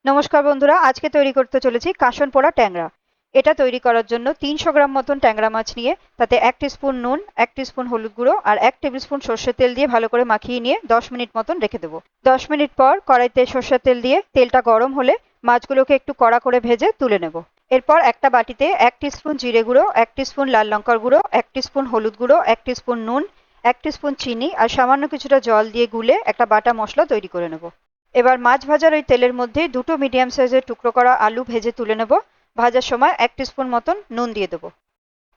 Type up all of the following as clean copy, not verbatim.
নমস্কার বন্ধুরা, আজকে তৈরি করতে চলেছি কাসন পোড়া ট্যাংরা। এটা তৈরি করার জন্য 300 গ্রাম মতন ট্যাংরা মাছ নিয়ে তাতে 1 টিস্পুন নুন, 1 টিস্পুন হলুদ গুঁড়ো আর 1 টেবিল স্পুন সর্ষের তেল দিয়ে ভালো করে মাখিয়ে নিয়ে 10 মিনিট মতন রেখে দেবো। 10 মিনিট পর কড়াইতে সর্ষের তেল দিয়ে তেলটা গরম হলে মাছগুলোকে একটু কড়া করে ভেজে তুলে নেব। এরপর একটা বাটিতে 1 টিস্পুন জিরে গুঁড়ো, 1 টিস্পুন লাল লঙ্কার গুঁড়ো, 1 টিস্পুন হলুদ গুঁড়ো, 1 টিস্পুন নুন, 1 টিস্পুন চিনি আর সামান্য কিছুটা জল দিয়ে গুলে একটা বাটা মশলা তৈরি করে নেব। এবার মাছ ভাজার ওই তেলের মধ্যে দুটো মিডিয়াম সাইজের টুকরো করা আলু ভেজে তুলে নেব। ভাজার সময় 1 টিস্পুন মতন নুন দিয়ে দেবো।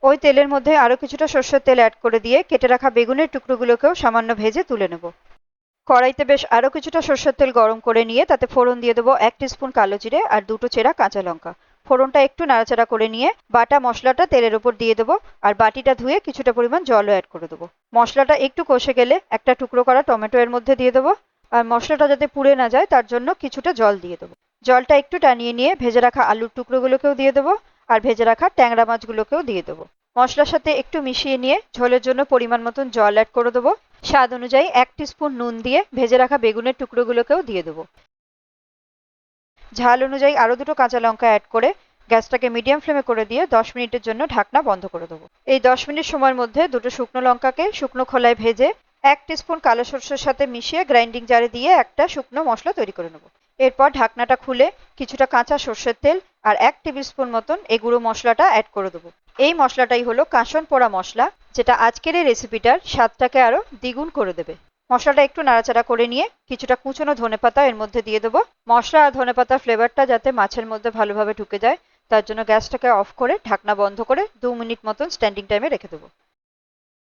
ওই তেলের মধ্যে আরো কিছুটা সর্ষের তেল অ্যাড করে দিয়ে কেটে রাখা বেগুনের টুকরোগুলোকেও সামান্য ভেজে তুলে নেব। কড়াইতে বেশ আরো কিছুটা সর্ষের তেল গরম করে নিয়ে তাতে ফোড়ন দিয়ে দেবো 1 টিস্পুন কালো জিরে আর দুটো চেরা কাঁচা লঙ্কা। ফোড়নটা একটু নাড়াচাড়া করে নিয়ে বাটা মশলাটা তেলের উপর দিয়ে দেবো আর বাটিটা ধুয়ে কিছুটা পরিমাণ জলও অ্যাড করে দেবো। মশলাটা একটু কষে গেলে একটা টুকরো করা টমেটো এর মধ্যে দিয়ে দেবো আর মশলাটা যাতে পুড়ে না যায় তার জন্য কিছুটা জল দিয়ে দেবো। জলটা একটু টানিয়ে নিয়ে ভেজে রাখা আলুর টুকরোগুলোকেও দিয়ে দেবো আর ভেজে রাখা ট্যাংরা মাছগুলোকেও দিয়ে দেবো। মশলার সাথে একটু মিশিয়ে নিয়ে ঝোলের জন্য পরিমাণ মতন জল অ্যাড করে দেবো। স্বাদ অনুযায়ী 1 টিস্পুন নুন দিয়ে ভেজে রাখা বেগুনের টুকরোগুলোকেও দিয়ে দেবো। ঝাল অনুযায়ী আরো দুটো কাঁচা লঙ্কা অ্যাড করে গ্যাসটাকে মিডিয়াম ফ্লেমে করে দিয়ে 10 মিনিটের জন্য ঢাকনা বন্ধ করে দেবো। এই 10 মিনিট সময়ের মধ্যে দুটো শুকনো লঙ্কাকে শুকনো খোলায় ভেজে 1 টিস্পুন কালো সরষের সাথে মিশিয়ে গ্রাইন্ডিং জারে দিয়ে একটা শুকনো মশলা তৈরি করে নেব। এরপর ঢাকনাটা খুলে কিছুটা কাঁচা সর্ষের তেল আর 1 টেবিল স্পুন মতন এই গুঁড়ো মশলাটা অ্যাড করে দেবো। এই মশলাটাই হলো কাসন পোড়া মশলা, যেটা আজকের এই রেসিপিটার স্বাদটাকে আরো দ্বিগুণ করে দেবে। মশলাটা একটু নাড়াচাড়া করে নিয়ে কিছুটা কুচনো ধনেপাতা এর মধ্যে দিয়ে দেবো। মশলা আর ধনেপাতার ফ্লেভারটা যাতে মাছের মধ্যে ভালোভাবে ঢুকে যায় তার জন্য গ্যাসটাকে অফ করে ঢাকনা বন্ধ করে 2 মিনিট মতন স্ট্যান্ডিং টাইমে রেখে দেবো।